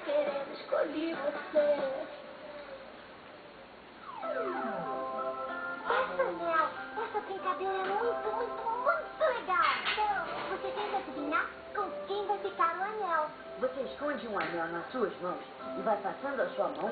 querendo, escolhi você. Essa brincadeira é muito legal. Você tem que adivinhar com quem vai ficar o anel. Você esconde um anel nas suas mãos e vai passando a sua mão